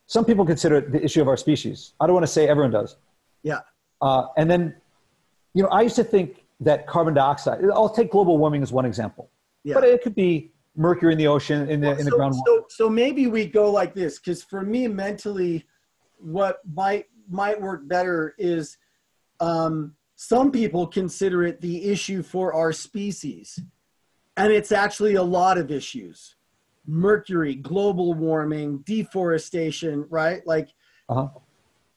Some people consider it the issue of our species. I don't want to say everyone does. Yeah. And then, I used to think that carbon dioxide, I'll take global warming as one example, but it could be mercury in the ocean, in the groundwater. So maybe we go like this, because for me mentally, what might work better is, some people consider it the issue for our species. And it's actually a lot of issues. Mercury, global warming, deforestation, right? Like,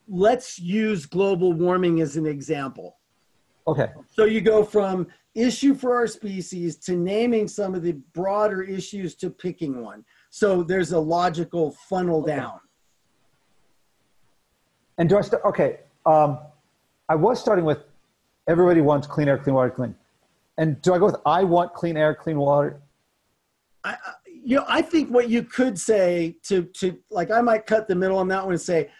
let's use global warming as an example. Okay. So you go from issue for our species to naming some of the broader issues to picking one. So there's a logical funnel down. And do I start? Okay. I was starting with everybody wants clean air, clean water, clean. And do I go with I want clean air, clean water? I think what you could say to like, I might cut the middle on that one and say,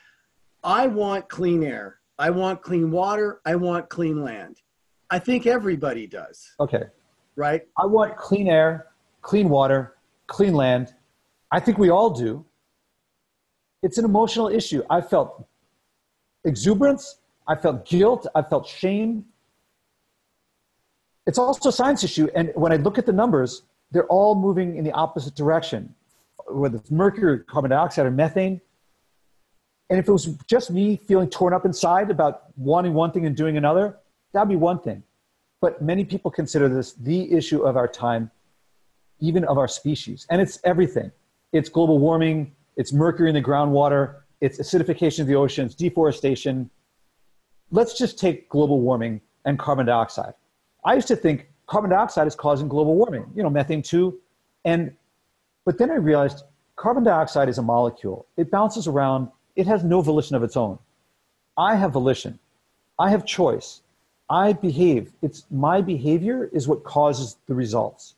I want clean air. I want clean water. I want clean land. I think everybody does. Okay. Right? I want clean air, clean water, clean land. I think we all do. It's an emotional issue. I felt exuberance. I felt guilt. I felt shame. It's also a science issue. And when I look at the numbers, they're all moving in the opposite direction, whether it's mercury, carbon dioxide, or methane. And if it was just me feeling torn up inside about wanting one thing and doing another, that'd be one thing. But many people consider this the issue of our time, even of our species. And it's everything. It's global warming, it's mercury in the groundwater, it's acidification of the oceans, deforestation. Let's just take global warming and carbon dioxide. I used to think carbon dioxide is causing global warming, methane too. But then I realized carbon dioxide is a molecule. It bounces around. It has no volition of its own. I have volition. I have choice. I behave. It's my behavior is what causes the results.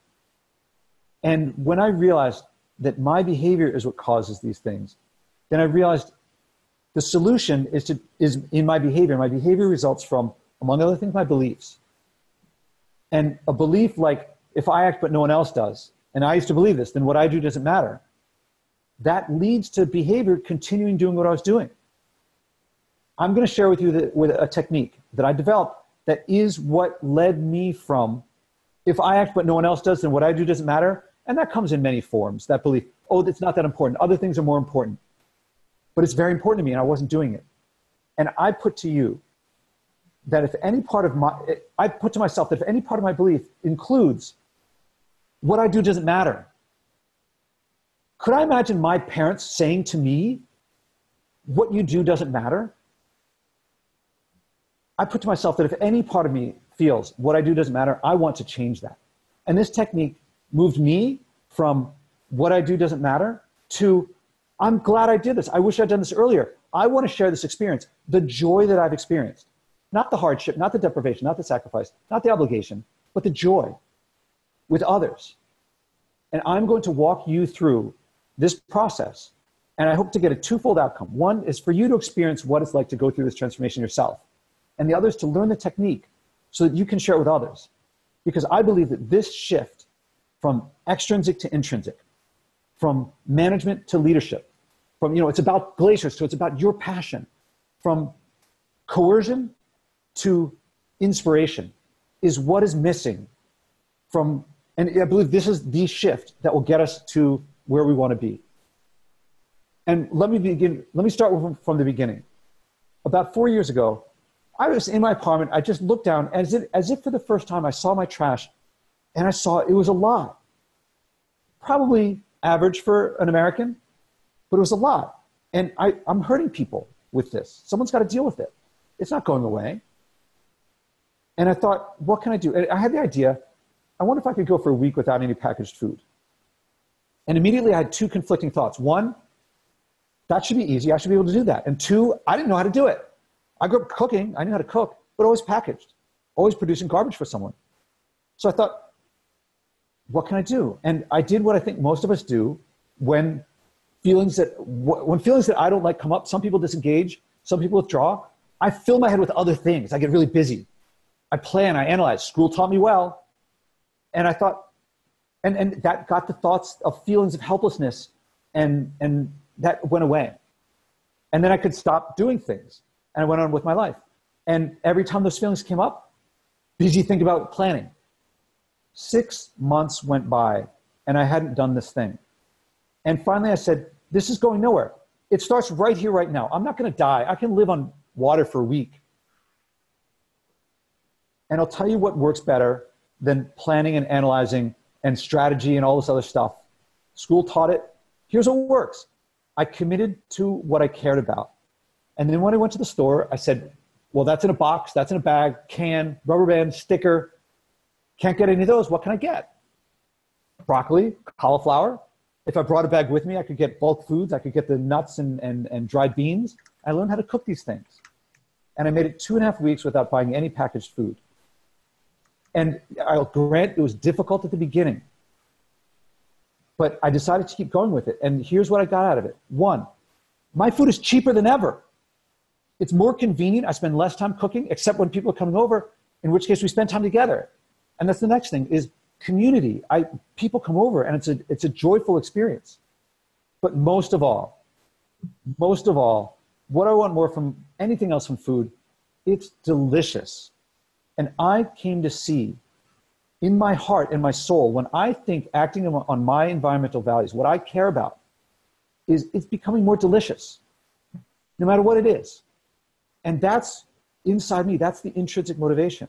And when I realized that my behavior is what causes these things, then I realized the solution is in my behavior. My behavior results from, among other things, my beliefs. And a belief like, if I act but no one else does, and I used to believe this, then what I do doesn't matter. That leads to behavior continuing doing what I was doing. I'm going to share with you with a technique that I developed that is what led me from, if I act but no one else does, then what I do doesn't matter. And that comes in many forms, that belief, oh, it's not that important. Other things are more important. But it's very important to me, and I wasn't doing it. And I put to you that I put to myself that if any part of my belief includes what I do doesn't matter. Could I imagine my parents saying to me, what you do doesn't matter? I put to myself that if any part of me feels what I do doesn't matter, I want to change that. And this technique moved me from what I do doesn't matter to, I'm glad I did this. I wish I'd done this earlier. I want to share this experience, the joy that I've experienced. Not the hardship, not the deprivation, not the sacrifice, not the obligation, but the joy with others. And I'm going to walk you through this process. And I hope to get a twofold outcome. One is for you to experience what it's like to go through this transformation yourself. And the other is to learn the technique so that you can share it with others. Because I believe that this shift from extrinsic to intrinsic, from management to leadership, from, it's about glaciers, so it's about your passion, from coercion to inspiration is what is missing and I believe this is the shift that will get us to where we want to be. And let me start from the beginning. About 4 years ago, I was in my apartment. I just looked down as if for the first time I saw my trash, and I saw it was a lot. Probably average for an American, but it was a lot. And I'm hurting people with this. Someone's got to deal with it. It's not going away. And I thought, what can I do? And I had the idea, I wonder if I could go for a week without any packaged food. And immediately I had two conflicting thoughts. One, that should be easy. I should be able to do that. And two, I didn't know how to do it. I grew up cooking. I knew how to cook, but always packaged, always producing garbage for someone. So I thought, what can I do? And I did what I think most of us do when feelings that I don't like come up. Some people disengage, some people withdraw. I fill my head with other things. I get really busy. I plan, I analyze. School taught me well. And I thought, and that got the thoughts of feelings of helplessness, and that went away. And then I could stop doing things, and I went on with my life. And every time those feelings came up, busy thinking about planning. 6 months went by, and I hadn't done this thing. And finally I said, this is going nowhere. It starts right here, right now. I'm not going to die. I can live on water for a week. And I'll tell you what works better than planning and analyzing and strategy and all this other stuff. School taught it. Here's what works. I committed to what I cared about. And then when I went to the store, I said, well, that's in a box, that's in a bag, can, rubber band, sticker. Can't get any of those. What can I get? Broccoli, cauliflower. If I brought a bag with me, I could get bulk foods. I could get the nuts and dried beans. I learned how to cook these things. And I made it 2.5 weeks without buying any packaged food. And I'll grant it was difficult at the beginning, but I decided to keep going with it. And here's what I got out of it. One, my food is cheaper than ever. It's more convenient. I spend less time cooking, except when people are coming over, in which case we spend time together. And that's the next thing is community. People come over and it's a joyful experience. But most of all, what I want more from anything else from food, it's delicious. And I came to see in my heart and my soul, when I think acting on my environmental values, what I care about is it's becoming more delicious, no matter what it is. And that's inside me. That's the intrinsic motivation.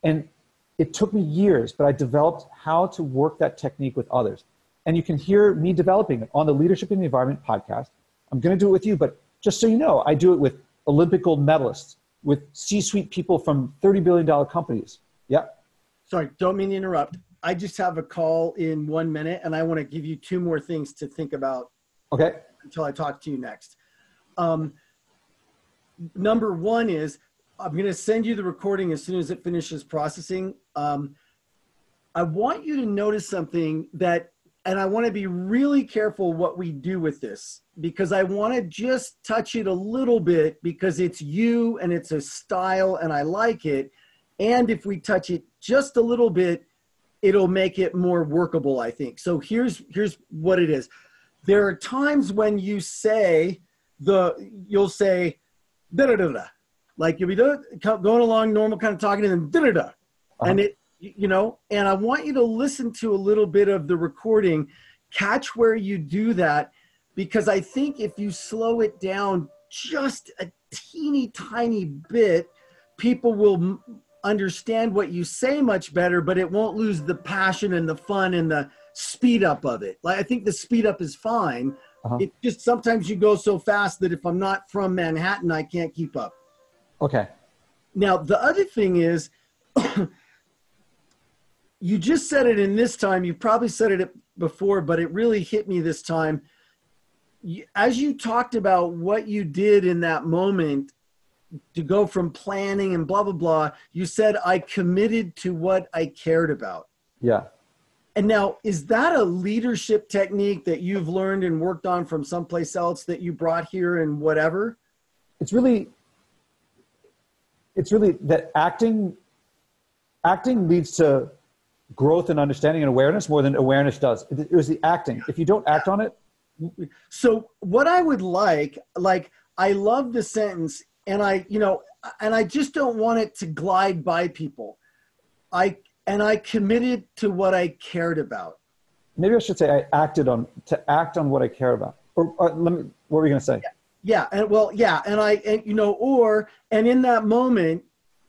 And it took me years, but I developed how to work that technique with others. And you can hear me developing it on the Leadership in the Environment podcast. I'm going to do it with you, but just so you know, I do it with Olympic gold medalists, with C-suite people from $30 billion companies. Yeah. Sorry, don't mean to interrupt. I just have a call in 1 minute, and I want to give you two more things to think about. Okay. Until I talk to you next. Number one is, I'm going to send you the recording as soon as it finishes processing. I want you to notice something and I want to be really careful what we do with this, because I want to just touch it a little bit because it's you and it's a style and I like it. And if we touch it just a little bit, it'll make it more workable, I think. So here's what it is. There are times when you'll say, da-da-da-da. Like you'll be going along normal kind of talking and then da-da-da. And and I want you to listen to a little bit of the recording, catch where you do that, because I think if you slow it down just a teeny tiny bit, people will understand what you say much better, but it won't lose the passion and the fun and the speed up of it. Like I think the speed up is fine. It just sometimes you go so fast that if I'm not from Manhattan, I can't keep up. Okay. Now, the other thing is, you just said it in this time. You probably said it before, but it really hit me this time. As you talked about what you did in that moment to go from planning and blah, blah, blah, you said, I committed to what I cared about. Yeah. And now, is that a leadership technique that you've learned and worked on from someplace else that you brought here and whatever? It's really that acting leads to growth and understanding and awareness more than awareness does. It was the acting. If you don't act on it. So what I would like, I love the sentence, and I just don't want it to glide by people. I committed to what I cared about. Maybe I should say to act on what I care about. what were you going to say? Yeah. And well, yeah. And you know, and in that moment,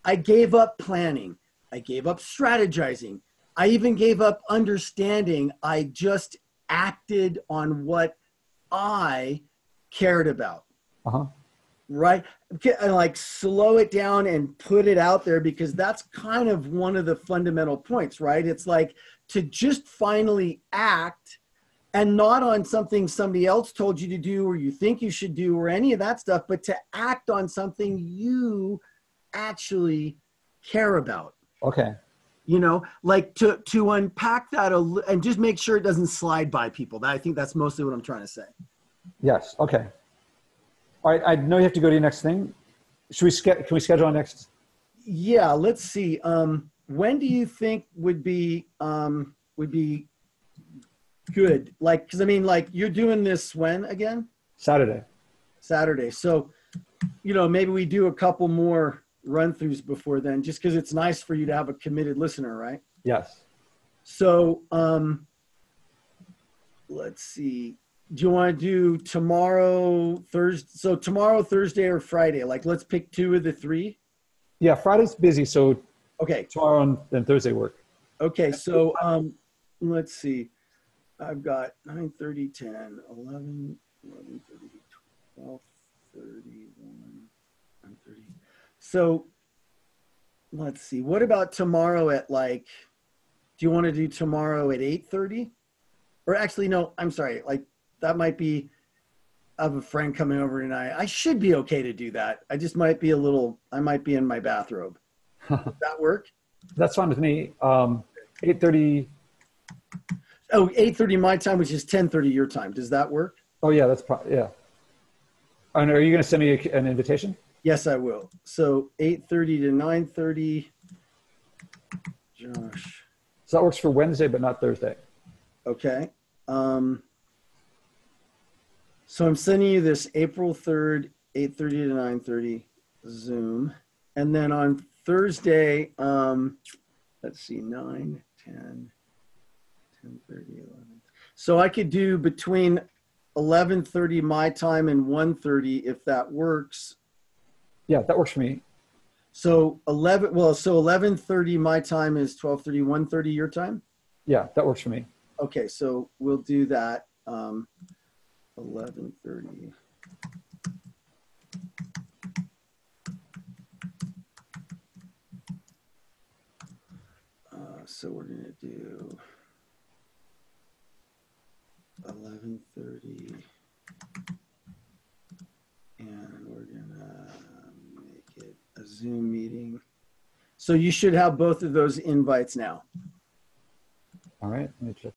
I gave up planning. I gave up strategizing. I even gave up understanding. I just acted on what I cared about. Uh-huh. Right. And like slow it down and put it out there, because that's kind of one of the fundamental points, right? It's like to just finally act, and not on something somebody else told you to do or you think you should do or any of that stuff, but to act on something you actually care about. Okay. You know, like to unpack that and just make sure it doesn't slide by people. I think that's mostly what I'm trying to say. Yes. Okay. All right. I know you have to go to your next thing. Can we schedule our next? Yeah. Let's see. When do you think would be good? Like, cause I mean, like you're doing this when again? Saturday. So, you know, maybe we do a couple more run throughs before then, just cause it's nice for you to have a committed listener, right? Yes. So, let's see. Do you want to do tomorrow, Thursday? So tomorrow, Thursday or Friday? Like, let's pick two of the three. Yeah. Friday's busy. So Okay. tomorrow and Thursday work. Okay. So, let's see. I've got 9:30, 10, 11, 11:30, 12:30, 1:30. So let's see. What about tomorrow at like, do you want to do tomorrow at 8:30? Or actually, no, I'm sorry. Like that might be, I have a friend coming over tonight. I should be okay to do that. I just might be I might be in my bathrobe. Does that work? That's fine with me. 8:30. Oh, 8:30 my time, which is 10:30 your time. Does that work? Oh yeah, yeah. And are you going to send me an invitation? Yes, I will. So 8:30 to 9:30. Josh. So that works for Wednesday, but not Thursday. Okay. So I'm sending you this April 3rd, 8:30 to 9:30 Zoom. And then on Thursday, let's see, 9, 10, 10:30, 11. So I could do between 11:30 my time and 1:30 if that works. Yeah, that works for me. So 11:30 my time is 12:30, 1:30 your time? Yeah, that works for me. Okay, so we'll do that. 11:30. So we're gonna do 11:30, and we're gonna make it a Zoom meeting. So you should have both of those invites now. All right, let me check.